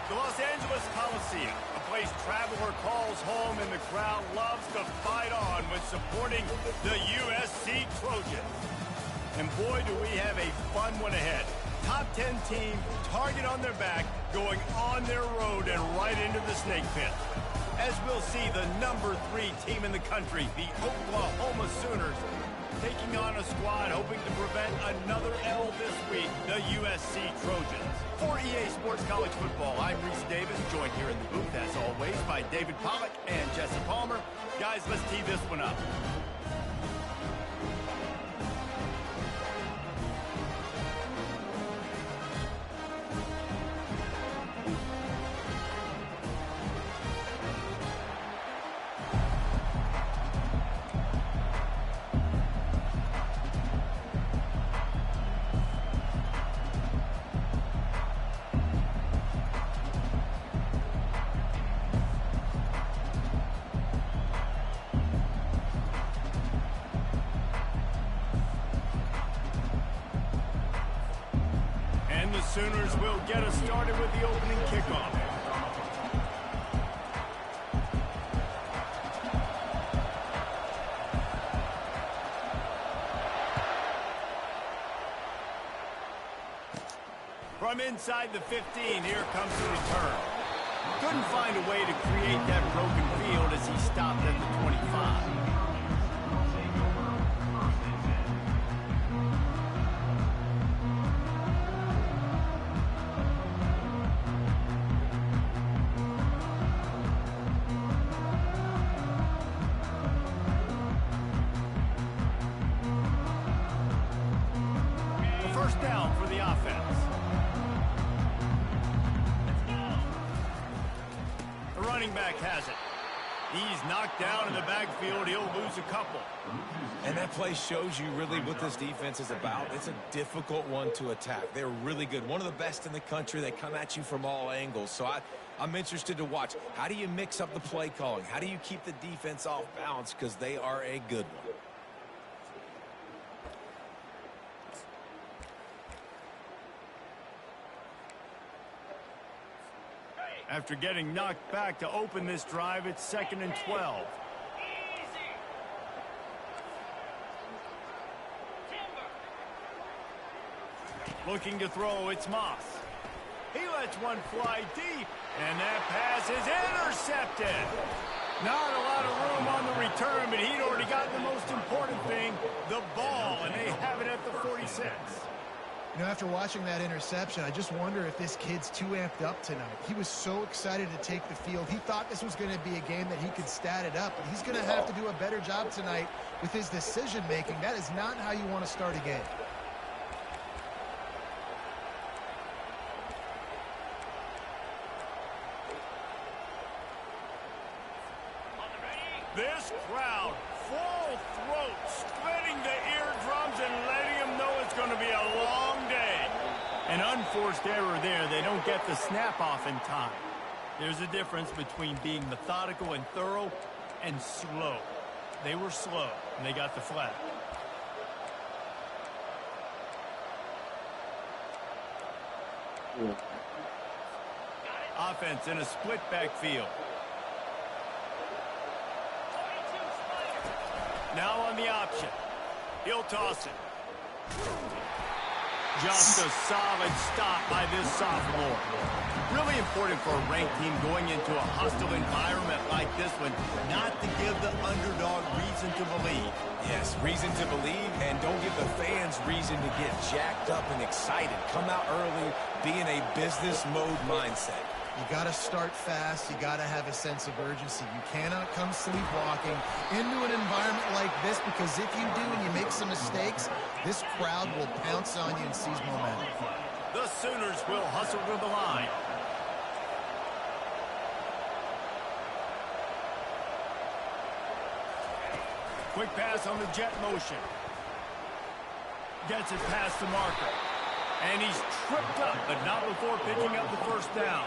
The Los Angeles Coliseum, a place traveler calls home and the crowd loves to fight on when supporting the USC Trojans. And boy, do we have a fun one ahead. Top 10 team, target on their back, going on their road and right into the snake pit. As we'll see, the number 3 team in the country, the Oklahoma Sooners, taking on a squad hoping to prevent another L this week, the USC Trojans. For EA Sports College Football, I'm Reese Davis, joined here in the booth, as always, by David Pollack and Jesse Palmer. Guys, let's tee this one up. The Sooners will get us started with the opening kickoff. From inside the 15, here comes the return. Couldn't find a way to create that broken field as he stopped at the 25. First down for the offense. The running back has it. He's knocked down in the backfield. He'll lose a couple. And that play shows you really what this defense is about. It's a difficult one to attack. They're really good. One of the best in the country. They come at you from all angles. So I'm interested to watch. How do you mix up the play calling? How do you keep the defense off balance? Because they are a good one. After getting knocked back to open this drive, it's 2nd and 12. Looking to throw, it's Moss. He lets one fly deep, and that pass is intercepted. Not a lot of room on the return, but he'd already gotten the most important thing, the ball, and they have it at the 46. You know, after watching that interception, I just wonder if this kid's too amped up tonight. He was so excited to take the field. He thought this was going to be a game that he could stat it up, but he's going to have to do a better job tonight with his decision-making. That is not how you want to start a game. This crowd, full throat, splitting the eardrums and letting them know it's going to be a long day. An unforced error there. They don't get the snap off in time. There's a difference between being methodical and thorough and slow. They were slow, and they got the flag. Offense in a split backfield. Now on the option. He'll toss it. Just a solid stop by this sophomore. Really important for a ranked team going into a hostile environment like this one, not to give the underdog reason to believe. Yes, reason to believe, and don't give the fans reason to get jacked up and excited. Come out early, be in a business mode mindset. You got to start fast. You got to have a sense of urgency. You cannot come sleepwalking into an environment like this, because if you do and you make some mistakes, this crowd will pounce on you and seize momentum. The Sooners will hustle to the line. Quick pass on the jet motion. Gets it past the marker. And he's tripped up, but not before picking up the first down.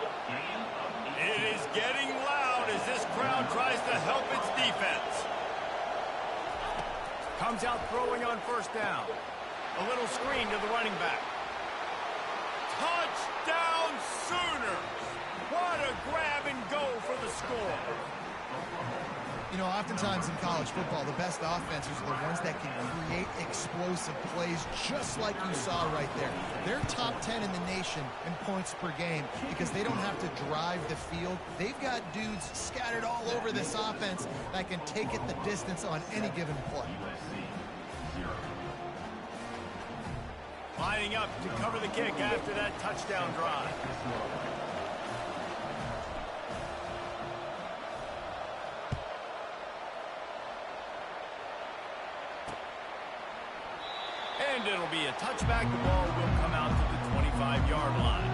It is getting loud as this crowd tries to help its defense. Comes out throwing on first down. A little screen to the running back. Touchdown Sooners! What a grab and go for the score. You know, oftentimes in college football, the best offenses are the ones that can create explosive plays just like you saw right there. They're top 10 in the nation in points per game because they don't have to drive the field. They've got dudes scattered all over this offense that can take it the distance on any given play. Lining up to cover the kick after that touchdown drive. And it'll be a touchback. The ball will come out to the 25-yard line.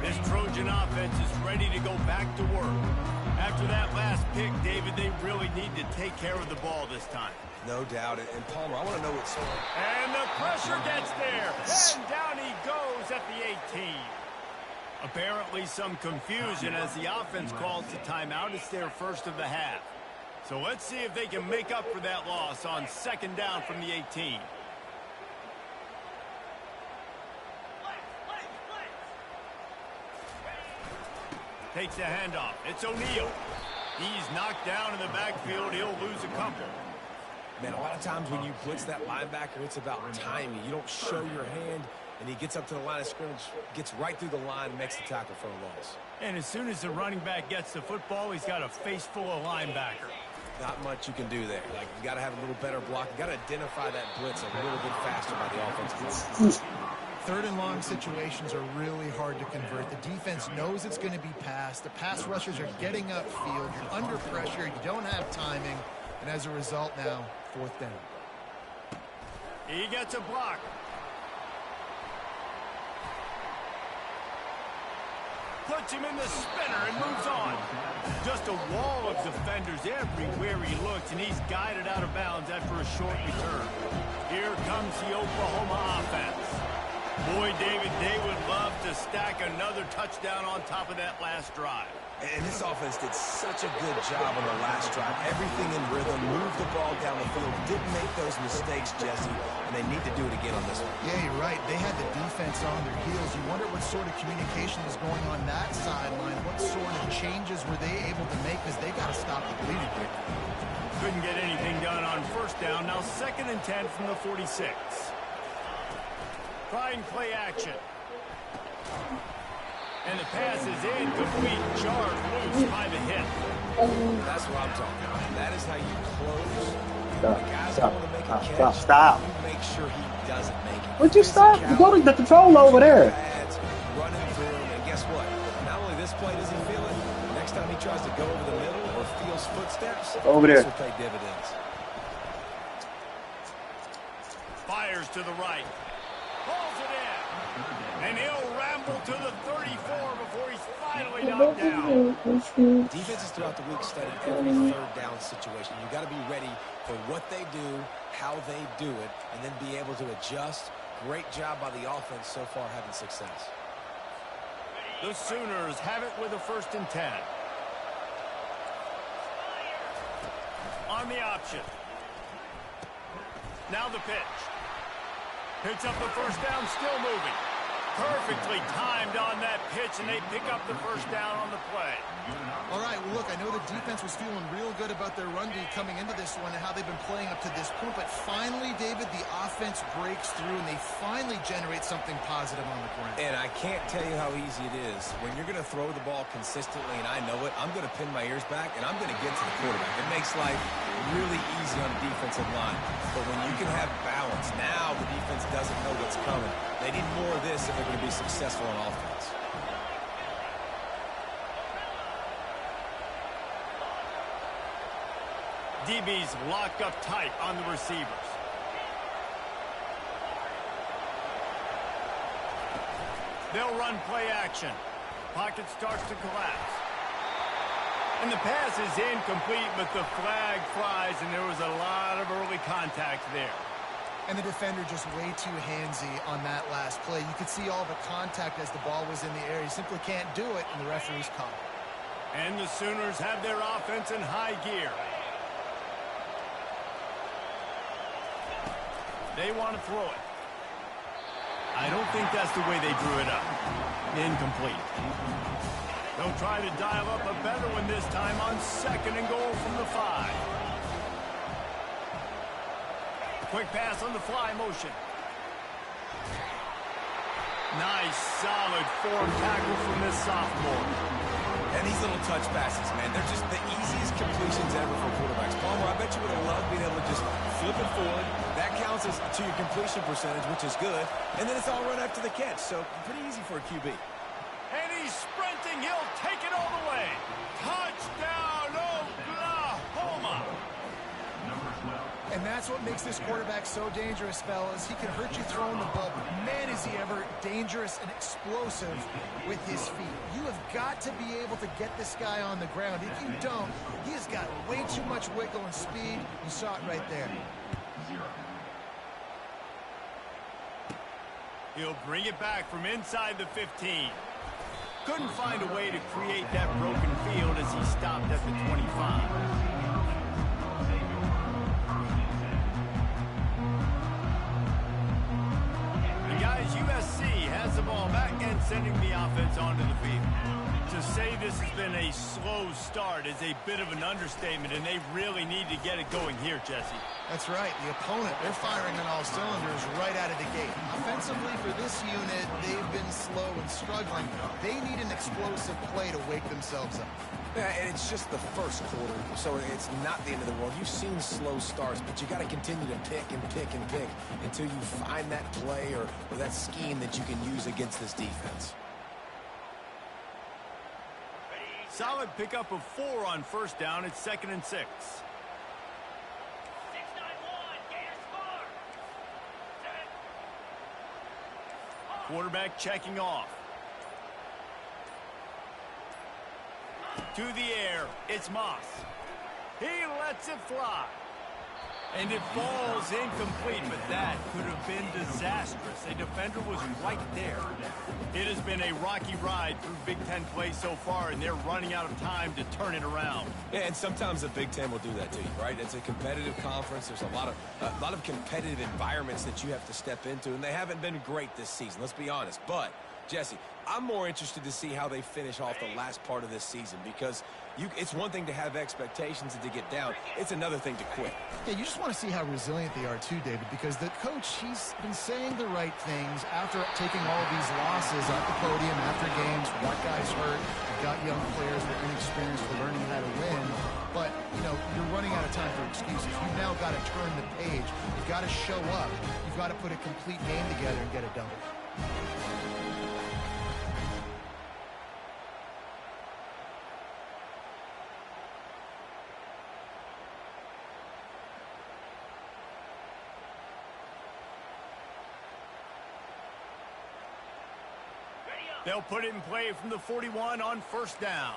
This Trojan offense is ready to go back to work. After that last pick, David, they really need to take care of the ball this time. No doubt. And Palmer, I want to know what's... And the pressure gets there. And down he goes at the 18. Apparently some confusion as the offense calls the timeout. It's their first of the half. So let's see if they can make up for that loss on second down from the 18. Takes the handoff. It's O'Neal. He's knocked down in the backfield. He'll lose a couple. Man, a lot of times when you blitz that linebacker, it's about timing. You don't show your hand, and he gets up to the line of scrimmage, gets right through the line, and makes the tackle for a loss. And as soon as the running back gets the football, he's got a face full of linebacker. Not much you can do there. Like, you got to have a little better block. You got to identify that blitz a little bit faster by the offensive line. Third and long situations are really hard to convert. The defense knows it's going to be passed. The pass rushers are getting upfield. You're under pressure. You don't have timing. And as a result now, fourth down. He gets a block. Puts him in the spinner and moves on. Just a wall of defenders everywhere he looks, and he's guided out of bounds after a short return. Here comes the Oklahoma offense. Boy, David, they would love to stack another touchdown on top of that last drive. And this offense did such a good job on the last drive. Everything in rhythm, moved the ball down the field, didn't make those mistakes, Jesse, and they need to do it again on this one. Yeah, you're right. They had the defense on their heels. You wonder what sort of communication was going on that sideline. What sort of changes were they able to make because they got to stop the bleeding here. Couldn't get anything done on first down. Now 2nd and 10 from the 46. Try and play action. And the pass is incomplete, jarred loose by the hit. That's what I'm talking about. That is how you close. The guy's going to make a catch. Stop. You make sure he doesn't make it. Would you stop? You go to the control over there. Running through him, and guess what? Not only this play does he feel it, next time he tries to go over the middle or feels footsteps, over there. This will pay dividends. Fires to the right. Pulls it in. And he'll ramble to the 34 before he's finally knocked down. Defenses throughout the week study every third down situation. You got to be ready for what they do, how they do it, and then be able to adjust. Great job by the offense so far having success. The Sooners have it with a 1st and 10. On the option. Now the pitch. Picks up the first down, still moving. Perfectly timed on that pitch, and they pick up the first down on the play. All right, well, look, I know the defense was feeling real good about their run D coming into this one and how they've been playing up to this point, but finally, David, the offense breaks through, and they finally generate something positive on the ground. And I can't tell you how easy it is. When you're going to throw the ball consistently, and I know it, I'm going to pin my ears back, and I'm going to get to the quarterback. It makes life really easy on the defensive line. But when you can have balance, now the defense doesn't know what's coming. They need more of this if they're going to be successful on offense. DB's locked up tight on the receivers. They'll run play action. Pocket starts to collapse. And the pass is incomplete, but the flag flies, and there was a lot of early contact there. And the defender just way too handsy on that last play. You could see all the contact as the ball was in the air. He simply can't do it, and the referee's caught it. And the Sooners have their offense in high gear. They want to throw it. I don't think that's the way they drew it up. Incomplete. They'll try to dial up a better one this time on 2nd and goal from the 5. Quick pass on the fly motion. Nice, solid form tackle from this sophomore. And these little touch passes, man, they're just the easiest completions ever for quarterbacks. Palmer, I bet you would have loved being able to just flip it forward. That counts as to your completion percentage, which is good. And then it's all run after the catch, so pretty easy for a QB. And he's sprinting. He'll take it all the way. Touchdown, Oklahoma. And that's what makes this quarterback so dangerous, fellas. He can hurt you throwing the ball, but man, is he ever dangerous and explosive with his feet. You have got to be able to get this guy on the ground. If you don't, he has got way too much wiggle and speed. You saw it right there. He'll bring it back from inside the 15. Couldn't find a way to create that broken field as he stopped at the 25. USC has the ball back and sending the offense onto the field. To say this has been a slow start is a bit of an understatement, and they really need to get it going here, Jesse. That's right. The opponent, they're firing on all cylinders right out of the gate. Offensively, for this unit, they've been slow and struggling. They need an explosive play to wake themselves up. Yeah, and it's just the first quarter, so it's not the end of the world. You've seen slow starts, but you got to continue to pick and pick and pick until you find that play or that scheme that you can use against this defense. Solid pickup of 4 on 1st down. It's 2nd and 6. 6-9-1, Gator score. Quarterback checking off. To the air, it's Moss. He lets it fly. And it falls incomplete, but that could have been disastrous. A defender was right there. It has been a rocky ride through Big Ten play so far, and they're running out of time to turn it around. Yeah, and sometimes the Big Ten will do that to you, right? It's a competitive conference. There's a lot of competitive environments that you have to step into, and they haven't been great this season, let's be honest. But, Jesse, I'm more interested to see how they finish off the last part of this season because it's one thing to have expectations and to get down. It's another thing to quit. Yeah, you just want to see how resilient they are too, David, because the coach, he's been saying the right things after taking all of these losses at the podium, after games. One guy's hurt. You've got young players that are inexperienced for learning how to win. But, you know, you're running out of time for excuses. You've now got to turn the page. You've got to show up. You've got to put a complete game together and get it done. They'll put it in play from the 41 on 1st down.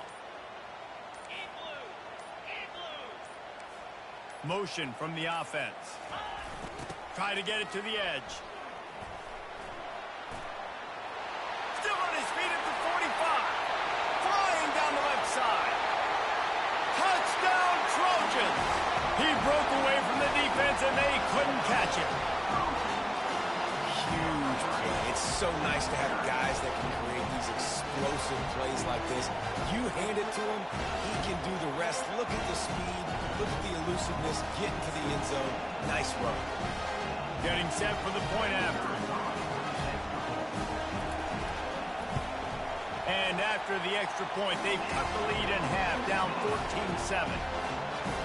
Motion from the offense. Try to get it to the edge. Still on his feet at the 45. Flying down the left side. Touchdown Trojans. He broke away from the defense and they couldn't catch it. Huge play. It's so nice to have guys that can create these explosive plays like this. You hand it to him, he can do the rest. Look at the speed, look at the elusiveness, get into the end zone. Nice run. Getting set for the point after. And after the extra point, they've cut the lead in half, down 14-7.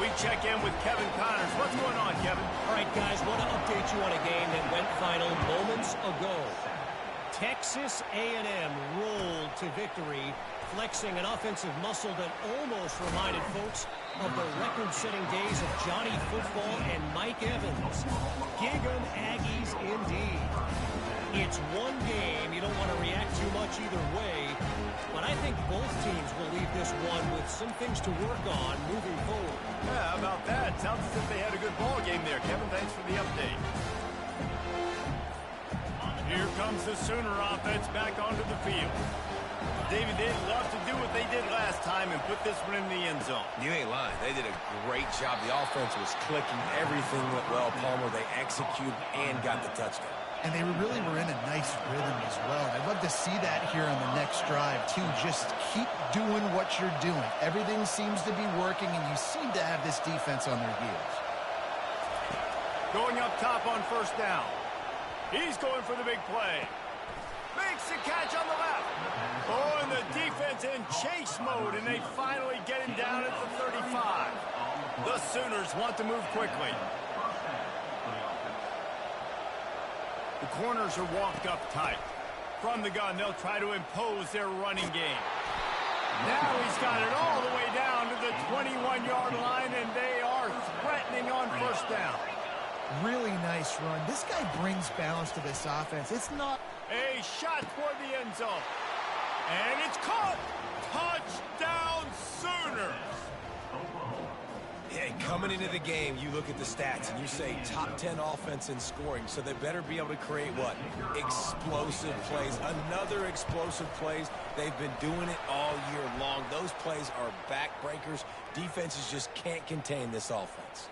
We check in with Kevin Connors. What's going on, Kevin? All right, guys, want to update you on a game that went final moments ago. Texas A&M rolled to victory flexing an offensive muscle that almost reminded folks of the record-setting days of Johnny Football and Mike Evans. Gig 'em Aggies indeed. It's one game. You don't want to react too much either way, but I think both teams will leave this one with some things to work on moving forward. Yeah, how about that? Sounds as if they had a good ball game there. Kevin, thanks for the update. Here comes the Sooner offense back onto the field. David, they'd love to do what they did last time and put this one in the end zone. You ain't lying. They did a great job. The offense was clicking. Everything went well, Palmer. They executed and got the touchdown. And they really were in a nice rhythm as well. I'd love to see that here on the next drive, too. Just keep doing what you're doing. Everything seems to be working, and you seem to have this defense on their heels. Going up top on first down. He's going for the big play. Makes the catch on the left. Oh, and the defense in chase mode, and they finally get him down at the 35. The Sooners want to move quickly. The corners are walked up tight. From the gun, they'll try to impose their running game. Now he's got it all the way down to the 21-yard line, and they are threatening on first down. Really nice run. This guy brings balance to this offense. It's not a shot toward the end zone. And it's caught. Touchdown Sooners. Yeah, coming into the game, you look at the stats and you say top 10 offense in scoring, so they better be able to create what? Explosive plays. Another explosive plays. They've been doing it all year long. Those plays are backbreakers. Defenses just can't contain this offense.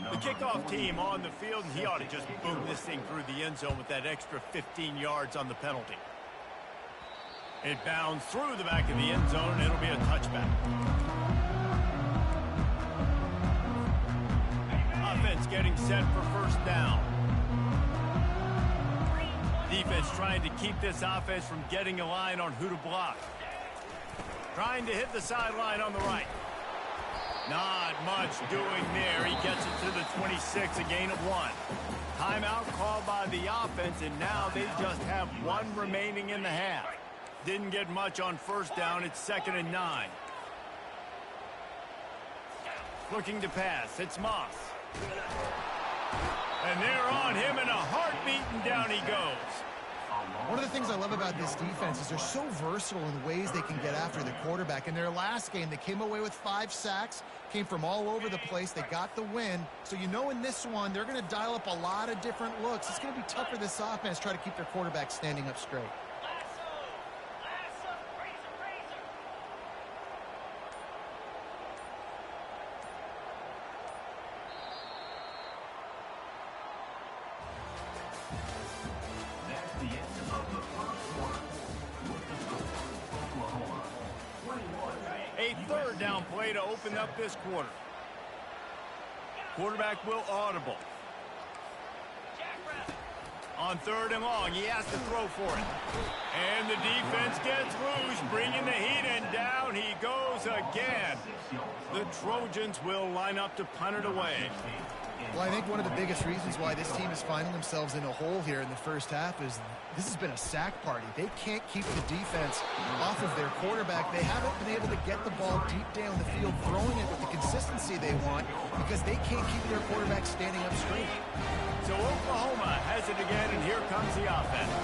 The kickoff team on the field, and he ought to just boom this thing through the end zone with that extra 15 yards on the penalty. It bounds through the back of the end zone, and it'll be a touchback. Offense getting set for first down. Defense trying to keep this offense from getting a line on who to block. Trying to hit the sideline on the right. Not much doing there. He gets it to the 26, a gain of 1. Timeout called by the offense, and now they just have 1 remaining in the half. Didn't get much on first down. It's 2nd and 9. Looking to pass. It's Moss. And they're on him in a heartbeat, and down he goes. One of the things I love about this defense is they're so versatile in the ways they can get after the quarterback. In their last game, they came away with 5 sacks, came from all over the place. They got the win. So you know in this one, they're going to dial up a lot of different looks. It's going to be tough for this offense to try to keep their quarterback standing up straight. A third down play to open up this quarter. Quarterback will audible. On 3rd and long, he has to throw for it. And the defense gets loose, bringing the heat, and down he goes again. The Trojans will line up to punt it away. Well, I think one of the biggest reasons why this team is finding themselves in a hole here in the first half is this has been a sack party. They can't keep the defense off of their quarterback. They haven't been able to get the ball deep down the field, throwing it with the consistency they want because they can't keep their quarterback standing up straight. So Oklahoma has it again, and here comes the offense.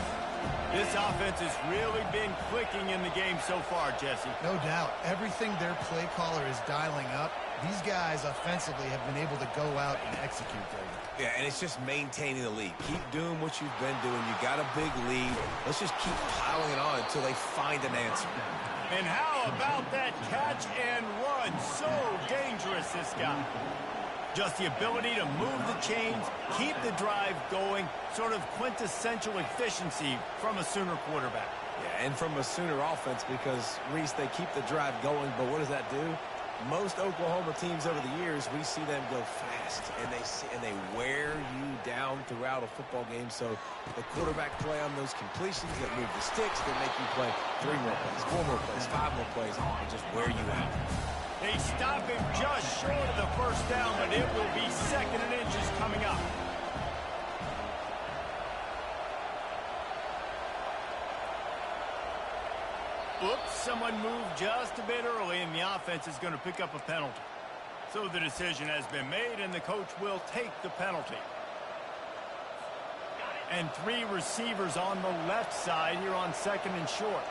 This offense has really been clicking in the game so far, Jesse. No doubt. Everything their play caller is dialing up, these guys offensively have been able to go out and execute there. Yeah, and it's just maintaining the lead. Keep doing what you've been doing. You got a big lead. Let's just keep piling it on until they find an answer. And how about that catch and run? So dangerous, this guy. Just the ability to move the chains, keep the drive going, sort of quintessential efficiency from a Sooner quarterback. Yeah, and from a Sooner offense because, Reese, they keep the drive going, but what does that do? Most Oklahoma teams over the years, we see them go fast, and they wear you down throughout a football game. So the quarterback play on those completions that move the sticks, that make you play 3 more plays, 4 more plays, 5 more plays, and just wear you out. They stop him just short of the first down, but it will be 2nd and inches coming up. Oops. someone move just a bit early, and the offense is going to pick up a penalty. So the decision has been made, and the coach will take the penalty. And 3 receivers on the left side here on 2nd and short.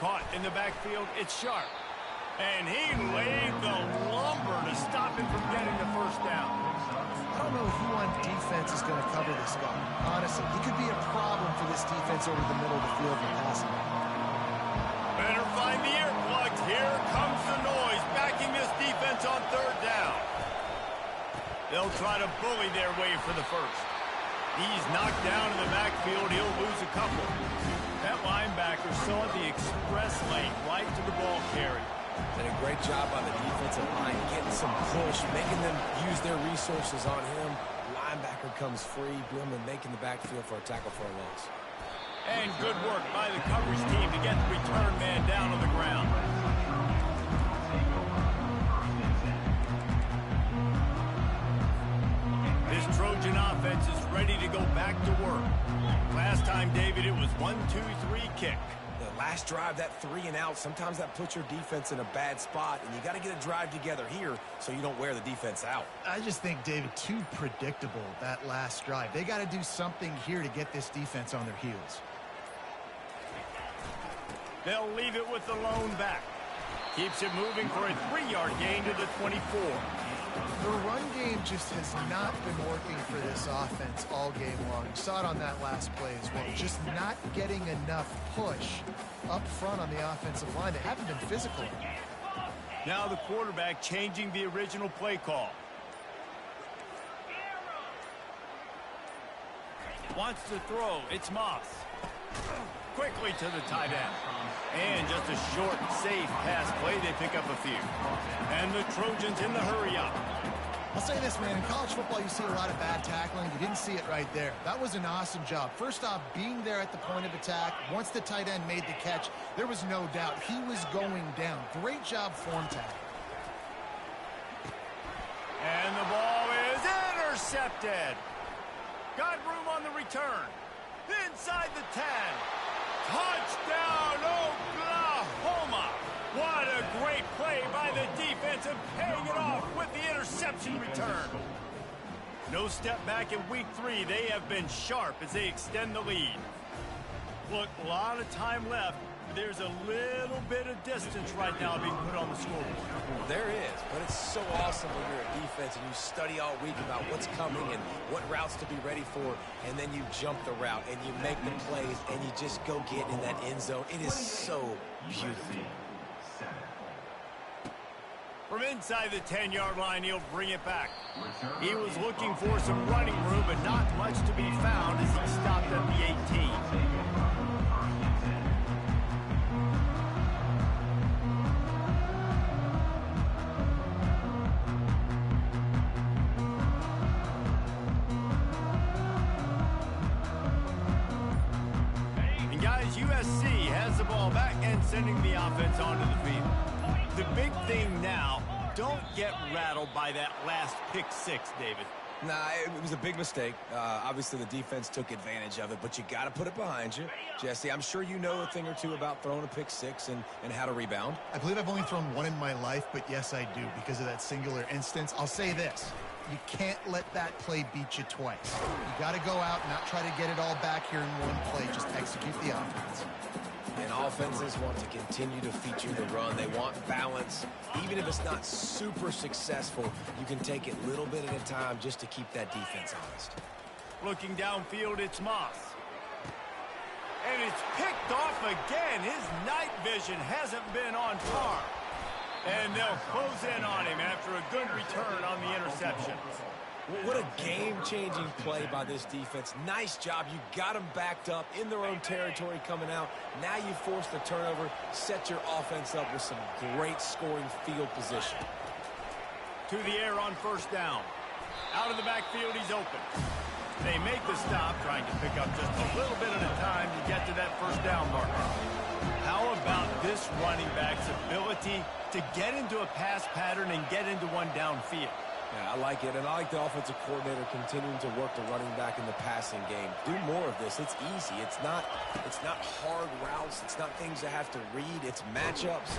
Caught in the backfield, it's Sharp. And he laid the lumber to stop him from getting the first down. I don't know who on defense is going to cover this guy. Honestly, he could be a problem for this defense over the middle of the field when passing. Better find the earplugs. Here comes the noise, backing this defense on 3rd down. They'll try to bully their way for the first. He's knocked down in the backfield. He'll lose a couple. That linebacker saw the express lane right to the ball carrier. Did a great job on the defensive line, getting some push, making them use their resources on him. Linebacker comes free, boom, and making the backfield for a tackle for a loss. And good work by the coverage team to get the return man down on the ground. This Trojan offense is ready to go back to work. Last time, David, it was 1-2-3 kick. The last drive, that 3 and out, sometimes that puts your defense in a bad spot, and you got to get a drive together here so you don't wear the defense out. I just think, David, too predictable, that last drive. They got to do something here to get this defense on their heels. They'll leave it with the lone back. Keeps it moving for a 3-yard gain to the 24. The run game just has not been working for this offense all game long. You saw it on that last play as well. Just not getting enough push up front on the offensive line. They haven't been physical. Now the quarterback changing the original play call. Wants to throw. It's Moss. Quickly to the tight end. And just a short, safe pass play. They pick up a few. And the Trojans in the hurry up. I'll say this, man. In college football, you see a lot of bad tackling. You didn't see it right there. That was an awesome job. First off, being there at the point of attack. Once the tight end made the catch, there was no doubt he was going down. Great job form tackle. And the ball is intercepted. Got room on the return. Inside the 10. Touchdown, Oklahoma! What a great play by the defense and paying it off with the interception return. No step back in week 3. They have been sharp as they extend the lead. Look, a lot of time left. There's a little bit of distance right now being put on the scoreboard. There is, but it's so awesome when you're a defense and you study all week about what's coming and what routes to be ready for, and then you jump the route and you make the plays and you just go get in that end zone. It is so beautiful. From inside the 10-yard line, he'll bring it back. He was looking for some running room, but not much to be found as he stopped at the 18. USC has the ball back and sending the offense onto the field. The big thing now, don't get rattled by that last pick 6, David. Nah, it was a big mistake. Obviously, the defense took advantage of it, but you got to put it behind you. Jesse, I'm sure you know a thing or two about throwing a pick 6 and how to rebound. I believe I've only thrown one in my life, but yes, I do because of that singular instance. I'll say this. You can't let that play beat you twice. You got to go out and not try to get it all back here in one play. Just execute the offense. And offenses want to continue to feature the run. They want balance. Even if it's not super successful, you can take it a little bit at a time just to keep that defense honest. Looking downfield, it's Moss. And it's picked off again. His night vision hasn't been on par. And they'll close in on him after a good return on the interception. What a game-changing play by this defense. Nice job. You got them backed up in their own territory coming out. Now you force the turnover, set your offense up with some great scoring field position. To the air on first down. Out of the backfield, he's open. They make the stop, trying to pick up just a little bit at a time to get to that first down marker. How about this running back's ability to get into a pass pattern and get into one downfield? Yeah, I like it, and I like the offensive coordinator continuing to work the running back in the passing game. Do more of this. It's easy. It's not hard routes. It's not things you have to read. It's matchups.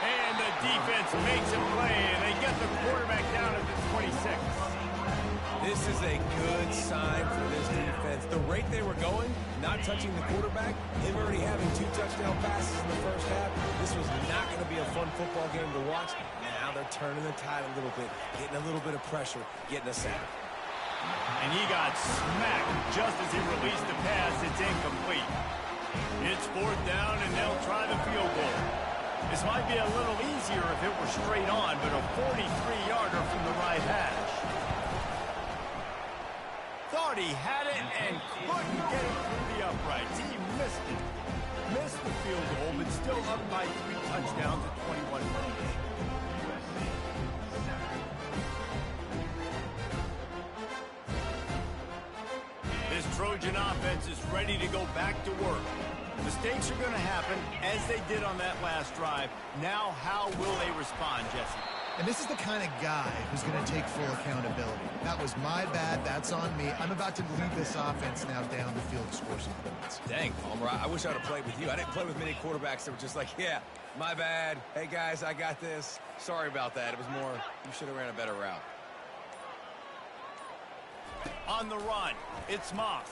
And the defense makes a play, and they get the quarterback down at the 26. This is a good sign for this defense. The rate they were going, not touching the quarterback, him already having 2 touchdown passes in the first half, this was not going to be a fun football game to watch. Now they're turning the tide a little bit, getting a little bit of pressure, getting a sack. And he got smacked just as he released the pass. It's incomplete. It's 4th down, and they'll try the field goal. This might be a little easier if it were straight on, but a 43-yarder from the right hash. Thought he had it and couldn't get it through the uprights. He missed it. Missed the field goal, but still up by 3 touchdowns at 21 points. This Trojan offense is ready to go back to work. Mistakes are going to happen, as they did on that last drive. Now, how will they respond, Jesse? And this is the kind of guy who's going to take full accountability. That was my bad. That's on me. I'm about to lead this offense now down the field to score some points. Dang, Palmer, I wish I would have played with you. I didn't play with many quarterbacks that were just like, yeah, my bad. Hey, guys, I got this. Sorry about that. It was more, you should have ran a better route. On the run, it's Moss.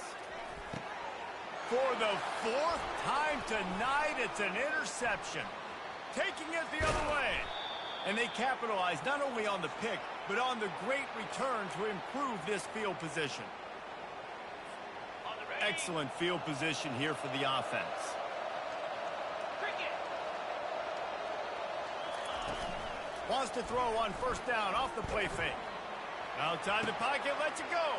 For the 4th time tonight, it's an interception. Taking it the other way. And they capitalize not only on the pick, but on the great return to improve this field position. Excellent field position here for the offense. Wants to throw on 1st down off the play fake. Outside the pocket, lets it go.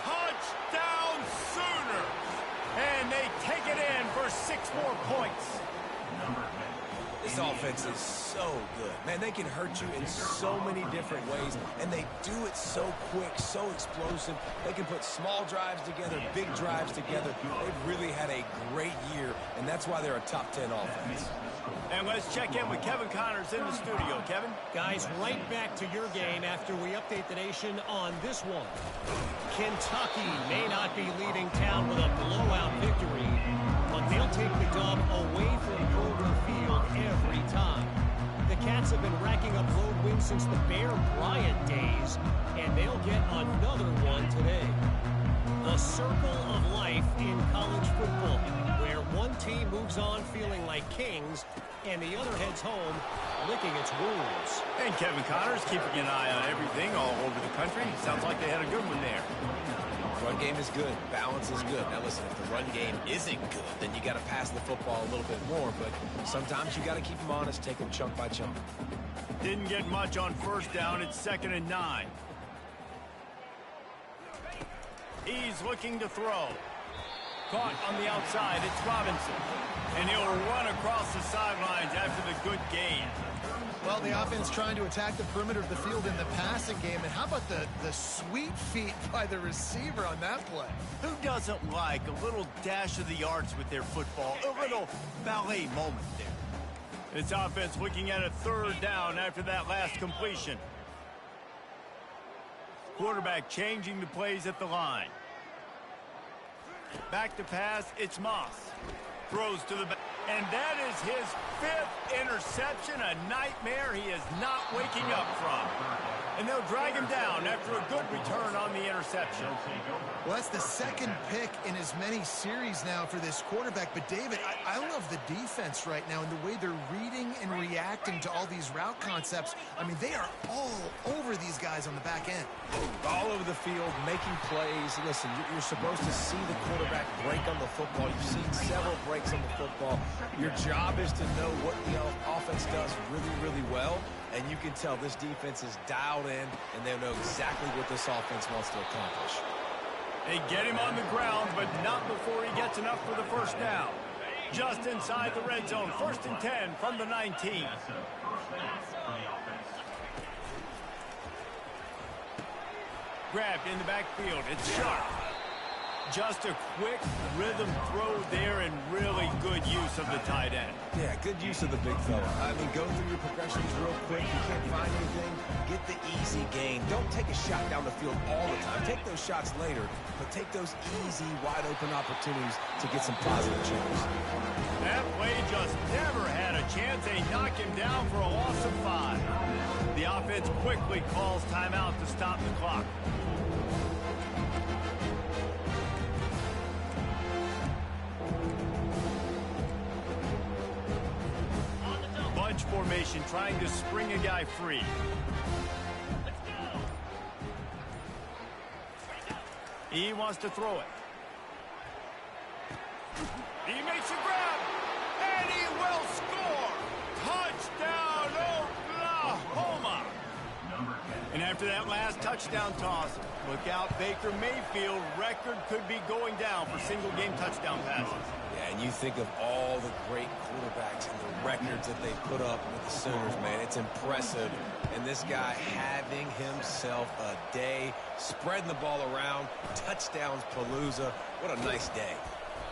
Touchdown Sooners! And they take it in for 6 more points. This offense is so good. Man, they can hurt you in so many different ways, and they do it so quick, so explosive. They can put small drives together, big drives together. They've really had a great year, and that's why they're a top 10 offense. And let's check in with Kevin Connors in the studio. Kevin? Guys, right back to your game after we update the nation on this one. Kentucky may not be leaving town with a blowout victory, but they'll take the dub away from Kroger Field every time. The Cats have been racking up road wins since the Bear Bryant days, and they'll get another one today. The circle of life in college football, where one team moves on feeling like kings, and the other heads home licking its wounds. And Kevin Connors keeping an eye on everything all over the country. Sounds like they had a good one there. Run game is good. Balance is good. Now listen, if the run game isn't good, then you got to pass the football a little bit more. But sometimes you got to keep them honest, take them chunk by chunk. Didn't get much on 1st down. It's 2nd and 9. He's looking to throw. Caught on the outside. It's Robinson. And he'll run across the sidelines after the good gain. Well, the offense trying to attack the perimeter of the field in the passing game. And how about the sweet feet by the receiver on that play? Who doesn't like a little dash of the arts with their football? A little ballet moment there. This offense looking at a 3rd down after that last completion. Quarterback changing the plays at the line. Back to pass, it's Moss. Throws to the back. And that is his 5th interception, a nightmare he is not waking up from. And they'll drag him down after a good return on the interception. Well, that's the 2nd pick in as many series now for this quarterback. But, David, I love the defense right now and the way they're reading and reacting to all these route concepts. I mean, they are all over these guys on the back end. All over the field, making plays. Listen, you're supposed to see the quarterback break on the football. You've seen several breaks on the football. Your job is to know what the offense does really, really well. And you can tell this defense is dialed in, and they know exactly what this offense wants to accomplish. They get him on the ground, but not before he gets enough for the 1st down. Just inside the red zone, 1st and 10 from the 19. Grabbed in the backfield. It's Sharp. Just a quick rhythm throw there and really good use of the tight end. Yeah, good use of the big fella. I mean, go through your progressions real quick. You can't find anything, get the easy gain. Don't take a shot down the field all the time. Take those shots later, but take those easy, wide-open opportunities to get some positive changes. That play just never had a chance. They knock him down for a loss of 5. The offense quickly calls timeout to stop the clock. Bunch formation trying to spring a guy free. He wants to throw it. He makes a grab, and he will score! Touchdown, Oklahoma! And after that last touchdown toss, look out, Baker Mayfield record could be going down for single-game touchdown passes. Yeah, and you think of all the great quarterbacks and the records that they put up with the Sooners, man. It's impressive. And this guy having himself a day, spreading the ball around, touchdowns palooza. What a nice day.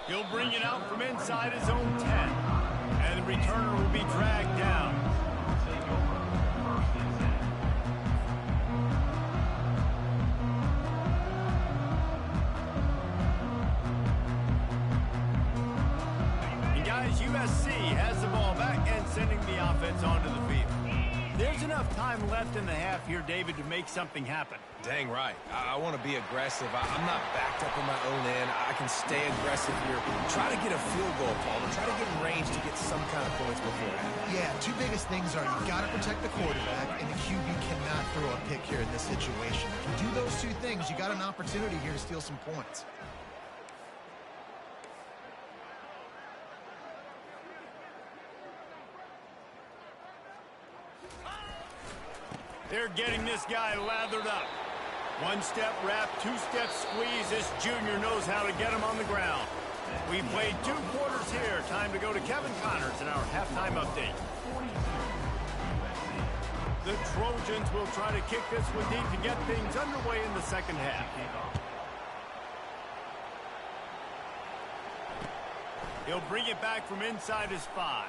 He'll bring it out from inside his own 10. And the returner will be dragged down. USC has the ball back and sending the offense onto the field. There's enough time left in the half here, David, to make something happen. Dang right. I want to be aggressive. I'm not backed up on my own end. I can stay aggressive here. Try to get a field goal, Paul. Try to get in range to get some kind of points before that. Yeah, two biggest things are you got to protect the quarterback, and the QB cannot throw a pick here in this situation. If you do those two things, you got an opportunity here to steal some points. They're getting this guy lathered up. One-step wrap, two-step squeeze. This junior knows how to get him on the ground. We played 2 quarters here. Time to go to Kevin Connors in our halftime update. The Trojans will try to kick this one deep to get things underway in the second half. He'll bring it back from inside his 5.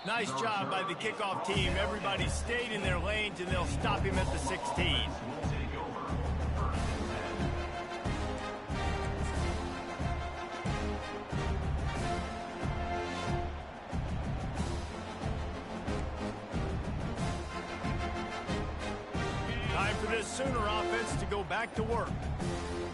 Nice job by the kickoff team. Everybody stayed in their lanes, and they'll stop him at the 16. Time for this Sooner offense to go back to work.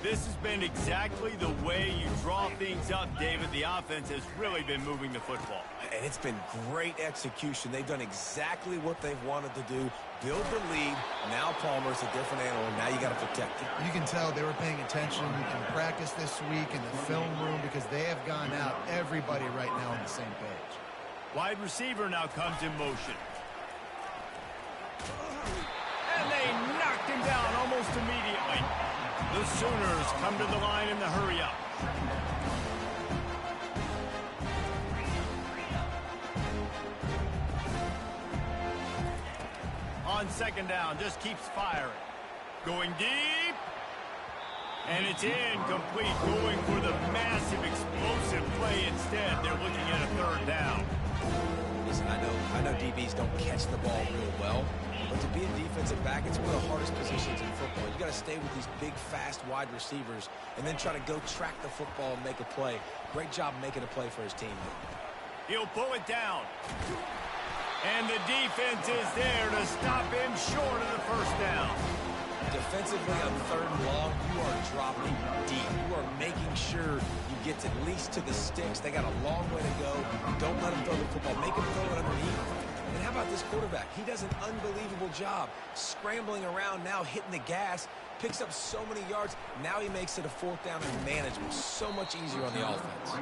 This has been exactly the way you draw things up, David. The offense has really been moving the football. And it's been great execution. They've done exactly what they've wanted to do. Build the lead. Now Palmer's a different animal. Now you got to protect it. You can tell they were paying attention in practice this week in the film room because they have gone out, everybody right now on the same page. Wide receiver now comes in motion. And they knocked him down almost immediately. The Sooners come to the line in the hurry-up. On second down, just keeps firing. Going deep. And it's incomplete. Going for the massive explosive play instead. They're looking at a 3rd down. Listen, I know DBs don't catch the ball real well. But to be a defensive back, it's one of the hardest positions in football. You got to stay with these big, fast wide receivers and then try to go track the football and make a play. Great job making a play for his team. He'll pull it down. And the defense is there to stop him short of the 1st down. Defensively on 3rd and long, you are dropping deep. You are making sure you get at least to the sticks. They got a long way to go. Don't let them throw the football. Make them throw it underneath. And how about this quarterback? He does an unbelievable job scrambling around, now hitting the gas, picks up so many yards. Now he makes it a 4th down and manageable. So much easier on the offense.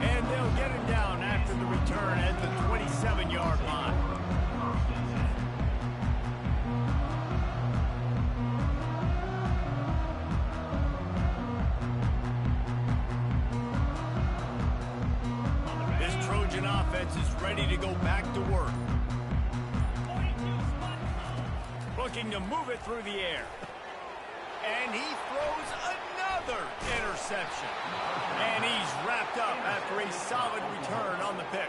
And they'll get him down after the return at the 27-yard line. This Trojan offense is ready to go back to work. Looking to move it through the air. And he throws another another interception. And he's wrapped up after a solid return on the pick.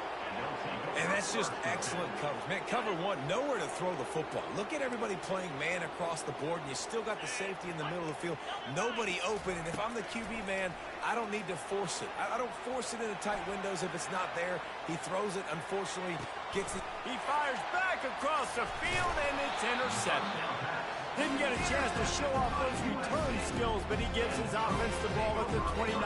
And that's just excellent coverage. Man, cover one, nowhere to throw the football. Look at everybody playing man across the board, and you still got the safety in the middle of the field. Nobody open, and if I'm the QB man, I don't need to force it. I don't force it into tight windows if it's not there. He throws it, unfortunately, gets it. He fires back across the field, and it's intercepted. Didn't get a chance to show off those return skills, but he gives his offense the ball at the 29.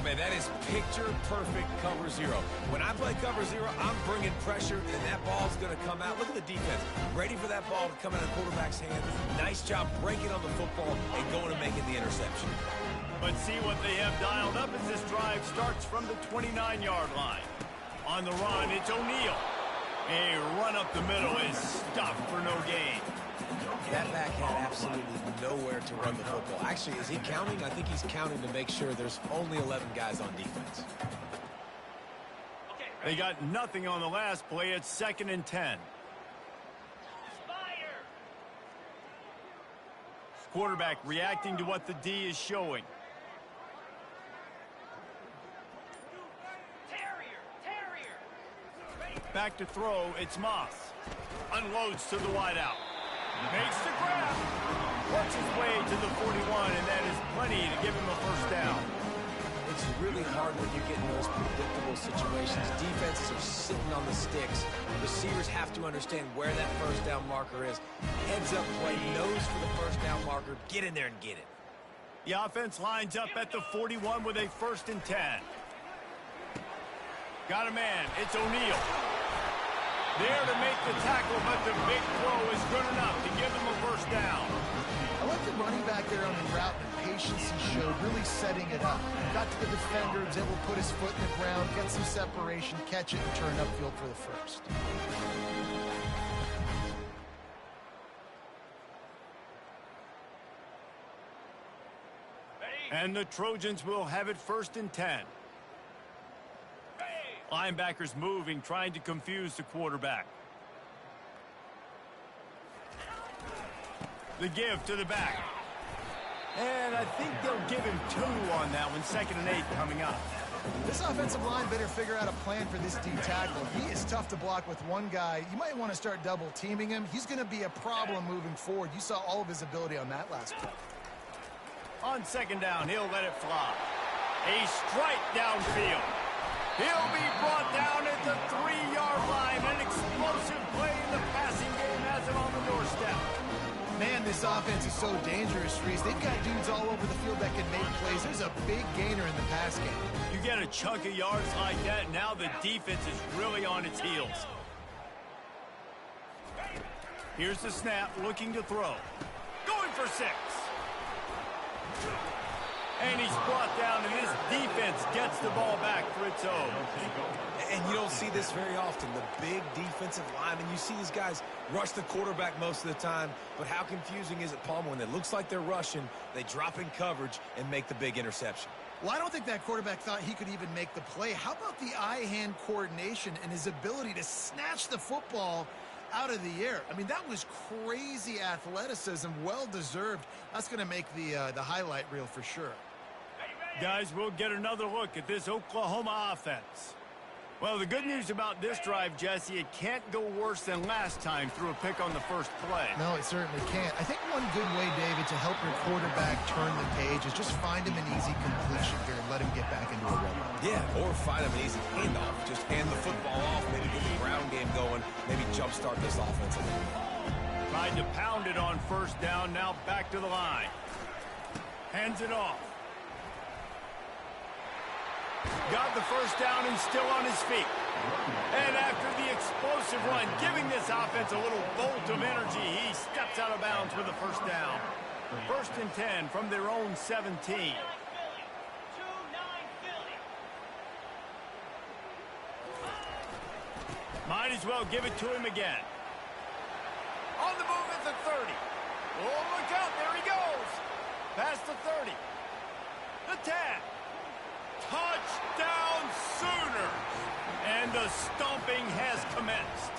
Man, that is picture-perfect cover zero. When I play cover zero, I'm bringing pressure, and that ball's going to come out. Look at the defense. Ready for that ball to come out of the quarterback's hand. Nice job breaking on the football and going and making the interception. But see what they have dialed up as this drive starts from the 29-yard line. On the run, it's O'Neal. A run up the middle is stopped for no gain. That back had absolutely nowhere to run the football. Actually, is he counting? I think he's counting to make sure there's only 11 guys on defense. They got nothing on the last play. It's 2nd and 10. Quarterback reacting to what the D is showing. Back to throw, it's Moss. Unloads to the wideout. Makes the grab. Works his way to the 41, and that is plenty to give him a first down. It's really hard when you get in those predictable situations. Defenses are sitting on the sticks. Receivers have to understand where that first down marker is. Heads up play, nose for the first down marker. Get in there and get it. The offense lines up at the 41 with a 1st and 10. Got a man. It's O'Neal. There to make the tackle, but the big throw is good enough to give him a first down. I like the running back there on the route and the patience he showed, really setting it up. Got to the defender, was able to put his foot in the ground, get some separation, catch it, and turn upfield for the first. And the Trojans will have it 1st and 10. Linebackers moving, trying to confuse the quarterback. The give to the back. And I think they'll give him 2 on that one. 2nd and 8 coming up. This offensive line better figure out a plan for this D tackle. He is tough to block with one guy. You might want to start double teaming him. He's going to be a problem moving forward. You saw all of his ability on that last play. On 2nd down, he'll let it fly. A strike downfield. He'll be brought down at the 3-yard line. An explosive play in the passing game has him on the doorstep. Man, this offense is so dangerous, Reese. They've got dudes all over the field that can make plays. There's a big gainer in the pass game. You get a chunk of yards like that, now the defense is really on its heels. Here's the snap, looking to throw. Going for 6. And he's brought down, and this defense gets the ball back for its own. And you don't see this very often. The big defensive linemen, you see these guys rush the quarterback most of the time, but how confusing is it, Palmer, when it looks like they're rushing, they drop in coverage and make the big interception? Well, I don't think that quarterback thought he could even make the play. How about the eye-hand coordination and his ability to snatch the football out of the air? I mean, that was crazy athleticism, well-deserved. That's going to make the highlight reel for sure. Guys, we'll get another look at this Oklahoma offense. Well, the good news about this drive, Jesse, it can't go worse than last time through a pick on the first play. No, it certainly can't. I think one good way, David, to help your quarterback turn the page is just find him an easy completion here and let him get back into a rhythm. Yeah, or find him an easy handoff. Just hand the football off, maybe get the ground game going, maybe jumpstart this offense a little bit. Tried to pound it on 1st down, now back to the line. Hands it off. Got the first down and still on his feet. And after the explosive run, giving this offense a little bolt of energy, he steps out of bounds with a first down. 1st and 10 from their own 17. Might as well give it to him again. On the move at the 30. Oh, look out, there he goes. Past the 30. The 10. Touchdown Sooners! And the stomping has commenced.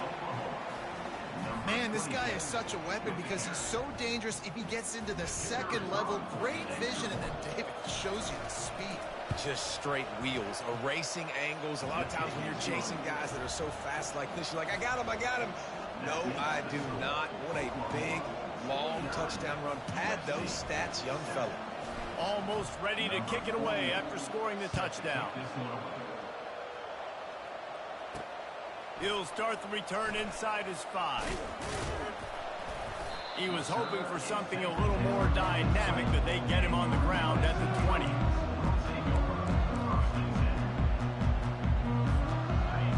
Man, this guy is such a weapon because he's so dangerous if he gets into the second level. Great vision, and then David shows you the speed. Just straight wheels, erasing angles. A lot of times when you're chasing guys that are so fast like this, you're like, I got him, I got him. No, I do not. What a big, long touchdown run. Pad those stats, young fella. Almost ready to kick it away after scoring the touchdown. He'll start the return inside his 5. He was hoping for something a little more dynamic, but they get him on the ground at the 20.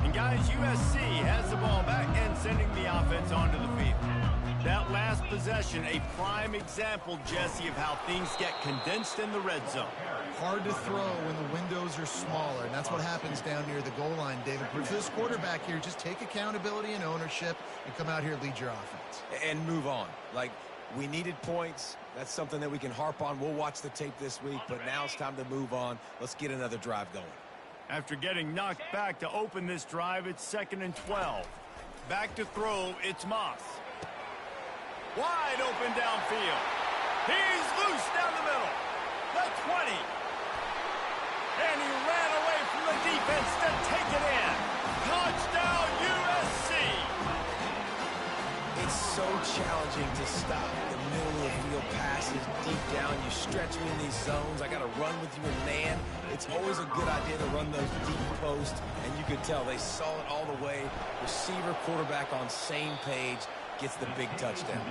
And guys, USC has the ball back and sending the offense onto the field. That last possession, a prime example, Jesse, of how things get condensed in the red zone. Hard to throw when the windows are smaller, and that's what happens down near the goal line, David. But for this quarterback here, just take accountability and ownership and come out here and lead your offense. And move on. Like, we needed points. That's something that we can harp on. We'll watch the tape this week, but now it's time to move on. Let's get another drive going. After getting knocked back to open this drive, it's 2nd and 12. Back to throw, it's Moss. Wide open downfield. He's loose down the middle. The 20. And he ran away from the defense to take it in. Touchdown, USC. It's so challenging to stop the middle of the field passes deep down. You stretch me in these zones. I got to run with you in man. It's always a good idea to run those deep posts, and you could tell they saw it all the way. Receiver, quarterback on same page. Gets the big touchdown.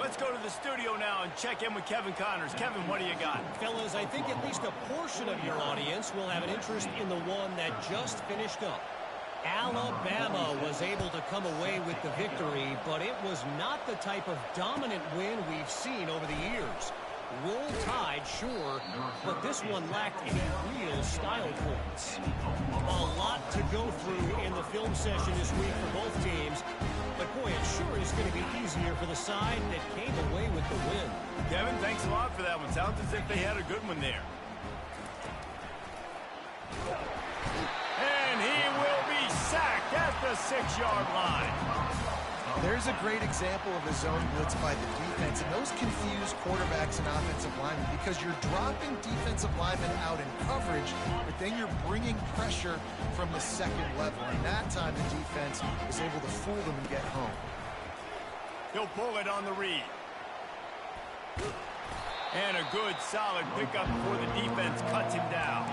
Let's go to the studio now and check in with Kevin Connors. Kevin, what do you got? Fellas, I think at least a portion of your audience will have an interest in the one that just finished up. Alabama was able to come away with the victory, but it was not the type of dominant win we've seen over the years. Roll Tide, sure, but this one lacked any real style points. A lot to go through in the film session this week for both teams, but boy, it sure is going to be easier for the side that came away with the win. Kevin, thanks a lot for that one. Sounds as if they had a good one there. And he will be sacked at the 6-yard line. There's a great example of a zone blitz by the defense, and those confuse quarterbacks and offensive linemen because you're dropping defensive linemen out in coverage, but then you're bringing pressure from the second level, and that time the defense was able to fool them and get home. He'll pull it on the read. And a good, solid pickup before the defense cuts him down.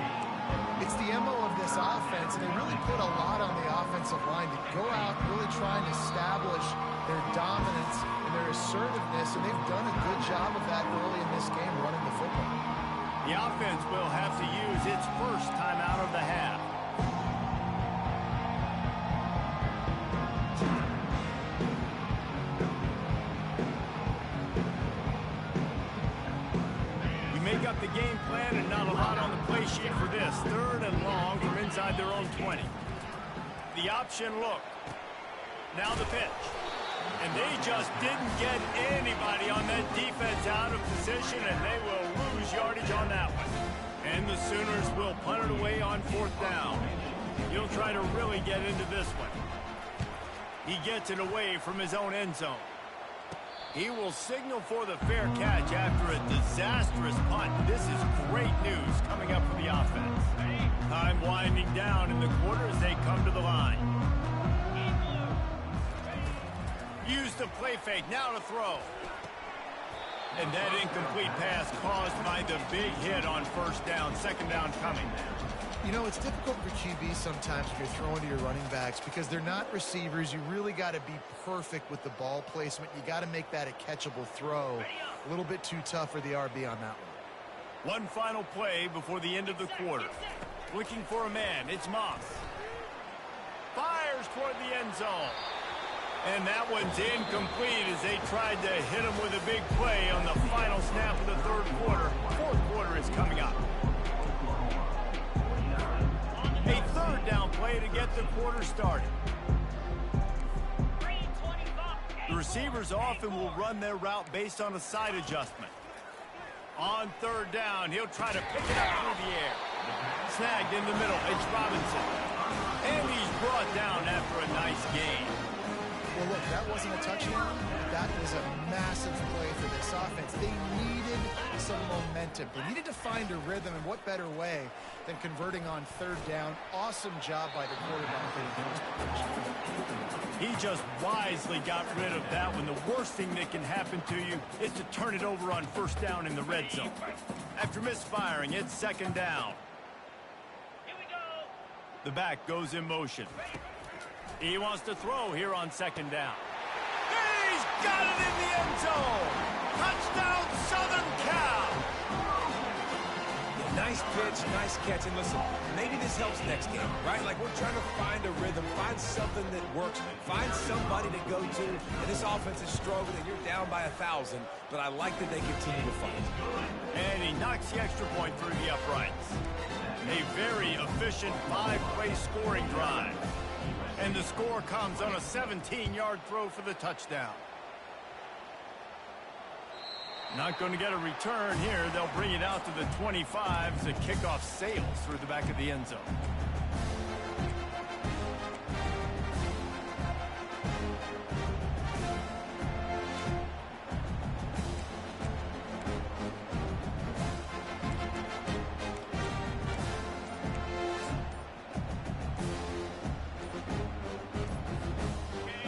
It's the MO of this offense, and they really put a lot on the offensive line to go out and really try and establish their dominance and their assertiveness, and they've done a good job of that early in this game running the football. The offense will have to use its first time out of the half. Make up the game plan and not a lot on the play sheet for this. 3rd and long from inside their own 20. The option look. Now the pitch. And they just didn't get anybody on that defense out of position, and they will lose yardage on that one. And the Sooners will punt it away on 4th down. He'll try to really get into this one. He gets it away from his own end zone. He will signal for the fair catch after a disastrous punt. This is great news coming up for the offense. Time winding down in the quarter as they come to the line. Use the play fake, now to throw. And that incomplete pass caused by the big hit on 1st down, 2nd down coming. You know, it's difficult for QB sometimes if you're throwing to your running backs because they're not receivers. You really got to be perfect with the ball placement. You got to make that a catchable throw. A little bit too tough for the RB on that one. One final play before the end of the quarter. Looking for a man, it's Moss. Fires toward the end zone. And that one's incomplete as they tried to hit him with a big play on the final snap of the 3rd quarter. 4th quarter is coming up. A 3rd down play to get the quarter started. The receivers often will run their route based on a side adjustment. On 3rd down, he'll try to pick it up through the air. Snagged in the middle, it's Robinson. And he's brought down after a nice gain. Well, look, that wasn't a touchdown, but that was a massive play for this offense. They needed some momentum. They needed to find a rhythm, and what better way than converting on third down. Awesome job by the quarterback getting those positions. He just wisely got rid of that when the worst thing that can happen to you is to turn it over on first down in the red zone. After misfiring, it's second down. The back goes in motion. He wants to throw here on second down. He's got it in the end zone. Touchdown, Southern Cal. Yeah, nice pitch, nice catch. And listen, maybe this helps next game, right? Like we're trying to find a rhythm, find something that works, find somebody to go to. And this offense is struggling, and you're down by 1,000, but I like that they continue to fight. And he knocks the extra point through the uprights. A very efficient 5-play scoring drive. And the score comes on a 17-yard throw for the touchdown. Not going to get a return here. They'll bring it out to the 25 as the kickoff sails through the back of the end zone.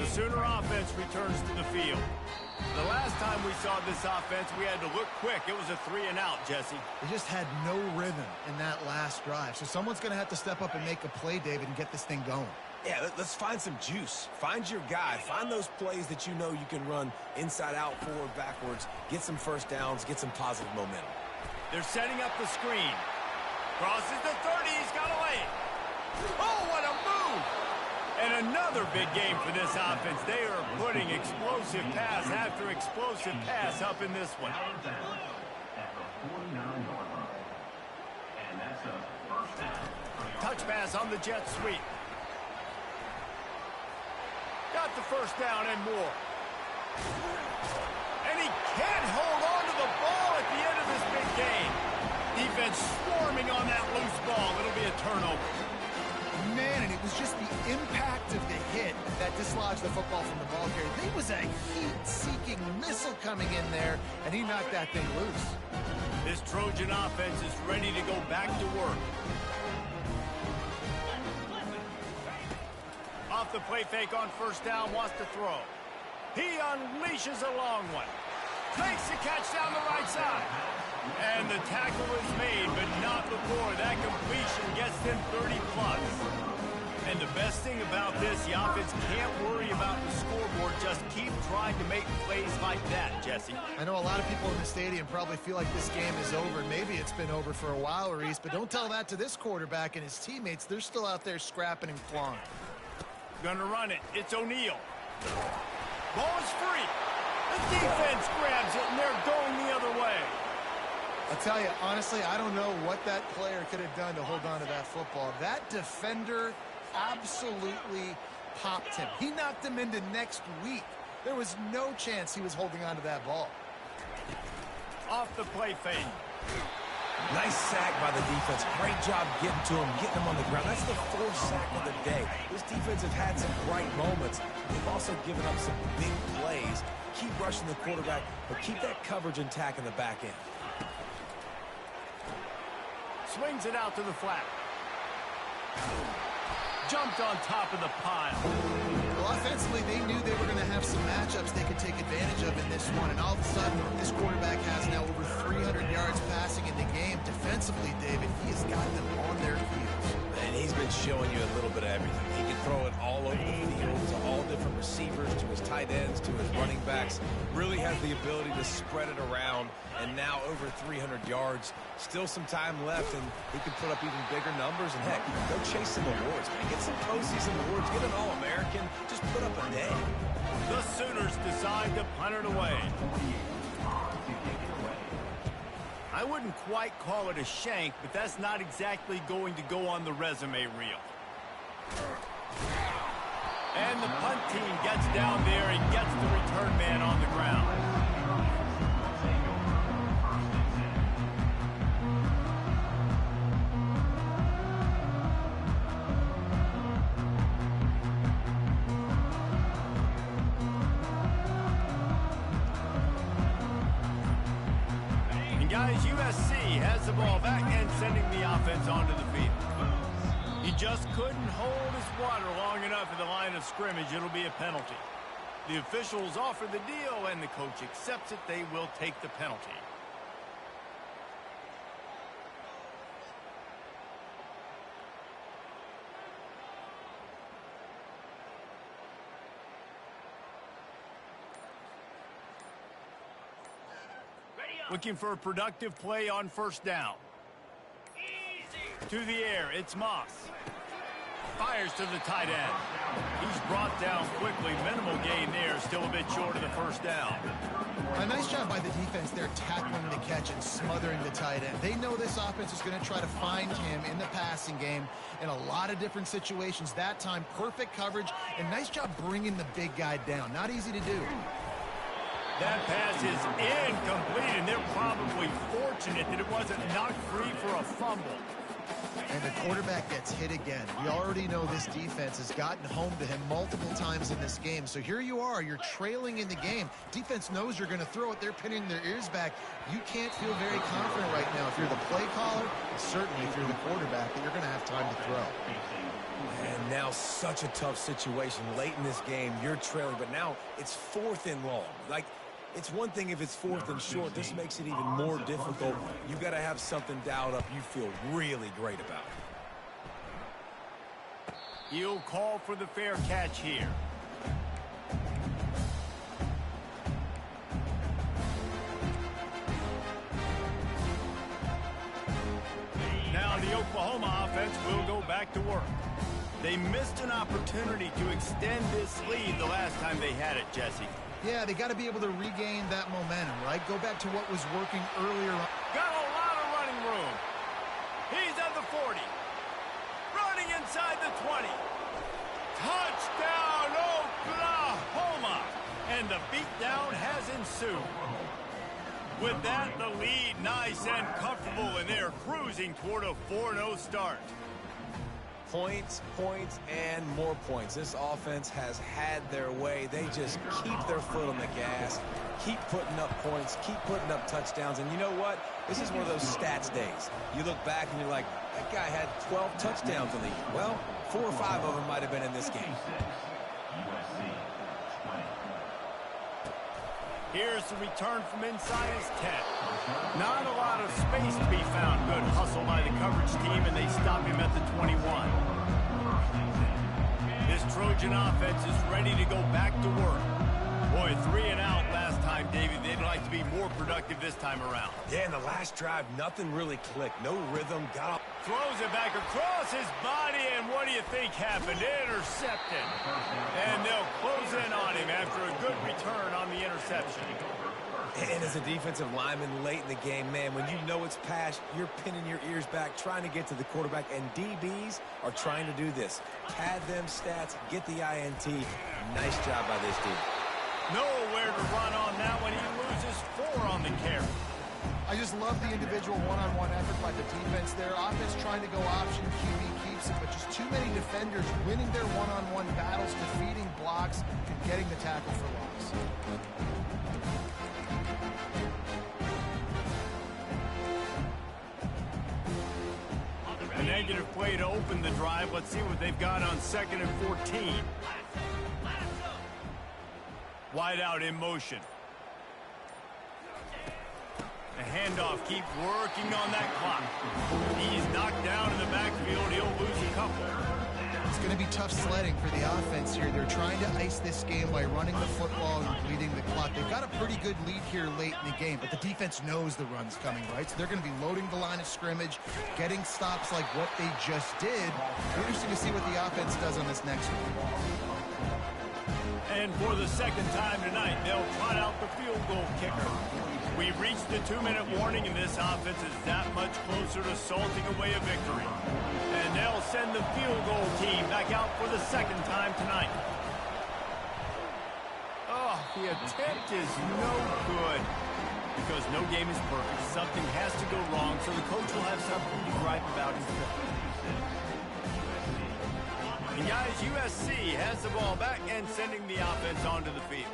Sooner offense returns to the field. The last time we saw this offense, we had to look quick. It was a 3-and-out, Jesse. They just had no rhythm in that last drive. So someone's going to have to step up and make a play, David, and get this thing going. Yeah, let's find some juice. Find your guy. Find those plays that you know you can run inside out, forward, backwards. Get some first downs. Get some positive momentum. They're setting up the screen. Crosses the 30. He's got to lay it. Oh, what a move! And another big game for this offense. They are putting explosive pass after explosive pass up in this one. Touch pass on the jet sweep. Got the first down and more. And he can't hold on to the ball at the end of this big game. Defense swarming on that loose ball. It'll be a turnover. Man, and it was just the impact of the hit that dislodged the football from the ball carrier. There was a heat-seeking missile coming in there, and he knocked that thing loose. This Trojan offense is ready to go back to work. Off the play fake on first down, wants to throw. He unleashes a long one. Makes the catch down the right side. And the tackle is made, but not before that completion gets them 30-plus. And the best thing about this, the offense can't worry about the scoreboard. Just keep trying to make plays like that, Jesse. I know a lot of people in the stadium probably feel like this game is over. Maybe it's been over for a while, Reese, but don't tell that to this quarterback and his teammates. They're still out there scrapping and clawing. Gonna run it. It's O'Neal. Ball is free. The defense grabs it, and they're going the other way. I'll tell you, honestly, I don't know what that player could have done to hold on to that football. That defender absolutely popped him. He knocked him into next week. There was no chance he was holding on to that ball. Off the play fake. Nice sack by the defense. Great job getting to him, getting him on the ground. That's the fourth sack of the day. This defense has had some bright moments. They've also given up some big plays. Keep rushing the quarterback, but keep that coverage intact in the back end. Swings it out to the flat. Jumped on top of the pile. Well, offensively, they knew they were going to have some matchups they could take advantage of in this one. And all of a sudden, this quarterback has now over 300 yards passing in the game. Defensively, David, he has got them on their heels. And he's been showing you a little bit of everything. He can throw it all over the field to all different receivers, to his tight ends, to his running backs. Really has the ability to spread it around. And now over 300 yards. Still some time left, and he can put up even bigger numbers. And heck, go chase some awards, man. Get some postseason awards. Get an All-American. Just put up a day. The Sooners decide to punt it away. I wouldn't quite call it a shank, but that's not exactly going to go on the resume reel. And the punt team gets down there and gets the return man on the ground. Guys, USC has the ball back and sending the offense onto the field. He just couldn't hold his water long enough at the line of scrimmage. It'll be a penalty. The officials offer the deal, and the coach accepts it. They will take the penalty. Looking for a productive play on first down. To the air, it's Moss. Fires to the tight end. He's brought down quickly. Minimal gain there. Still a bit short of the first down. A nice job by the defense there tackling the catch and smothering the tight end. They know this offense is going to try to find him in the passing game in a lot of different situations. That time, perfect coverage, and nice job bringing the big guy down. Not easy to do. That pass is incomplete, and they're probably fortunate that it wasn't knocked free for a fumble. And the quarterback gets hit again. We already know this defense has gotten home to him multiple times in this game. So here you are, you're trailing in the game. Defense knows you're going to throw it. They're pinning their ears back. You can't feel very confident right now if you're the play caller, and certainly if you're the quarterback, that you're going to have time to throw. And now such a tough situation. Late in this game, you're trailing, but now it's 4th and long. Like, it's one thing if it's 4th and short. This makes it even more difficult. You got to have something dialed up you feel really great about. He'll call for the fair catch here. Now the Oklahoma offense will go back to work. They missed an opportunity to extend this lead the last time they had it, Jesse. Yeah, they got to be able to regain that momentum, right? Go back to what was working earlier. Got a lot of running room. He's at the 40. Running inside the 20. Touchdown, Oklahoma! And the beatdown has ensued. With that, the lead nice and comfortable, and they're cruising toward a 4-0 start. Points, points, and more points. This offense has had their way. They just keep their foot on the gas, keep putting up points, keep putting up touchdowns. And you know what? This is one of those stats days. You look back and you're like, that guy had 12 touchdowns in the year. Well, 4 or 5 of them might have been in this game. Here's the return from inside his 10. Not a lot of space to be found. Good hustle by the coverage team, and they stop him at the 21. This Trojan offense is ready to go back to work. Boy, 3 and out last time, Davey. They'd like to be more productive this time around. Yeah, in the last drive, nothing really clicked. No rhythm. Got off. Throws it back across his body, and what do you think happened? Intercepted. And they'll close in on him after a good return on the interception. And as a defensive lineman late in the game, man, when you know it's passed, you're pinning your ears back, trying to get to the quarterback, and DBs are trying to do this. Pad them stats, get the INT. Nice job by this dude. Nowhere to run on that one. He loses 4 on the carry. I just love the individual one-on-one effort by the defense there. Offense trying to go option, QB keeps it, but just too many defenders winning their one-on-one battles, defeating blocks, and getting the tackle for loss. A negative play to open the drive. Let's see what they've got on 2nd and 14. Wide out in motion. The handoff, keep working on that clock. He's knocked down in the backfield. He'll lose a couple. It's going to be tough sledding for the offense here. They're trying to ice this game by running the football and bleeding the clock. They've got a pretty good lead here late in the game, but the defense knows the run's coming, right? So they're going to be loading the line of scrimmage, getting stops like what they just did. Interesting to see what the offense does on this next one. And for the 2nd time tonight, they'll trot out the field goal kicker. We've reached the 2-minute warning, and this offense is that much closer to salting away a victory. And they'll send the field goal team back out for the 2nd time tonight. Oh, the attempt is no good. Because no game is perfect. Something has to go wrong, so the coach will have something to gripe about himself. And guys, USC has the ball back and sending the offense onto the field.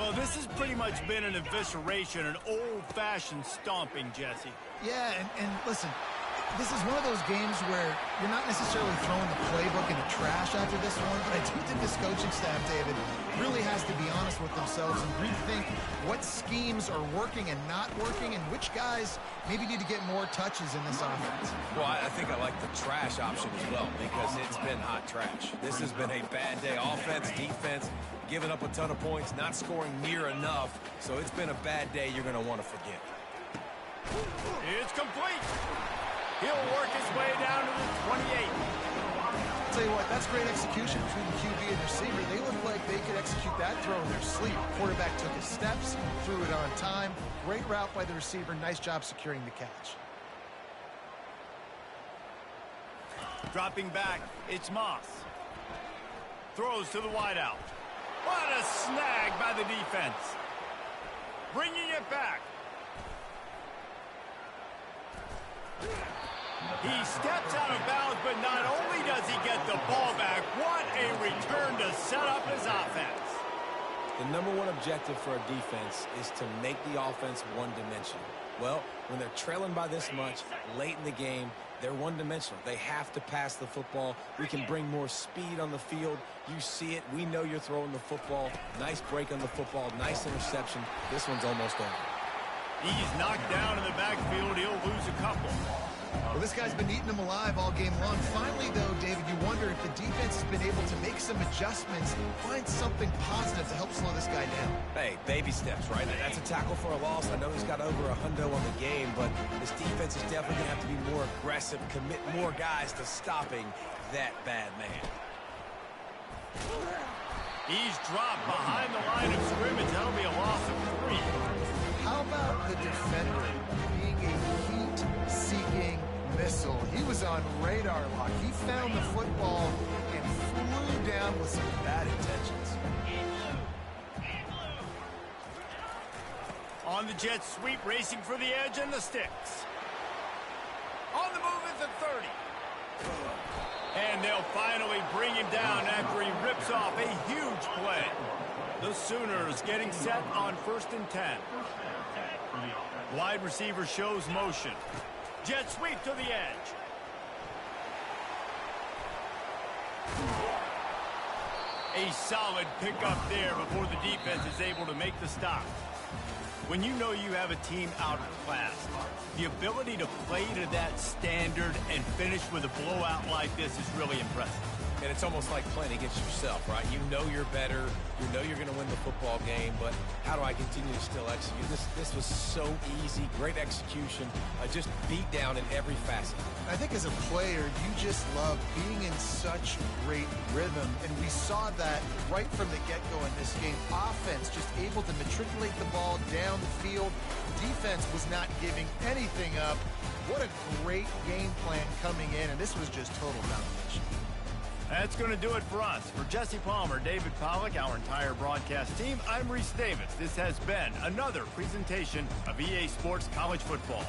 Well, this has pretty much been an evisceration, an old-fashioned stomping, Jesse. Yeah, and listen, this is one of those games where you're not necessarily throwing the playbook in the trash after this one, but I do think this coaching staff, David, really has to be honest with themselves and rethink what schemes are working and not working and which guys maybe need to get more touches in this offense. Well, I think I like the trash option as well because it's been hot trash. This has been a bad day. Offense, defense, giving up a ton of points, not scoring near enough. So it's been a bad day you're going to want to forget. It's complete. He'll work his way down to the 28. I'll tell you what, that's great execution between the QB and receiver. They look like they could execute that throw in their sleep. Quarterback took his steps, threw it on time. Great route by the receiver. Nice job securing the catch. Dropping back, it's Moss. Throws to the wideout. What a snag by the defense. Bringing it back. He steps out of bounds, but not only does he get the ball back, what a return to set up his offense. The number one objective for a defense is to make the offense one-dimensional. Well, when they're trailing by this much late in the game, they're one-dimensional. They have to pass the football. We can bring more speed on the field. You see it. We know you're throwing the football. Nice break on the football. Nice interception. This one's almost over. He's knocked down in the backfield. He'll lose a couple. Well, this guy's been eating them alive all game long. Finally, though, David, you wonder if the defense has been able to make some adjustments, find something positive to help slow this guy down. Hey, baby steps, right? That's a tackle for a loss. I know he's got over a hundo on the game, but this defense is definitely going to have to be more aggressive, commit more guys to stopping that bad man. He's dropped behind the line of scrimmage. That'll be a loss of 3. How about the defender being a heat-seeking missile? He was on radar lock. He found the football and flew down with some bad intentions. On the jet sweep, racing for the edge and the sticks. On the move at the 30. And they'll finally bring him down after he rips off a huge play. The Sooners getting set on 1st and 10. Wide receiver shows motion. Jet sweep to the edge. A solid pickup there before the defense is able to make the stop. When you know you have a team outclassed, the ability to play to that standard and finish with a blowout like this is really impressive. And it's almost like playing against yourself, right? You know you're better. You know you're going to win the football game, but how do I continue to still execute? This was so easy. Great execution. Just beat down in every facet. I think as a player, you just love being in such great rhythm, and we saw that right from the get-go in this game. Offense just able to matriculate the ball down the field. Defense was not giving anything up. What a great game plan coming in, and this was just total domination. That's going to do it for us. For Jesse Palmer, David Pollack, our entire broadcast team, I'm Reese Davis. This has been another presentation of EA Sports College Football.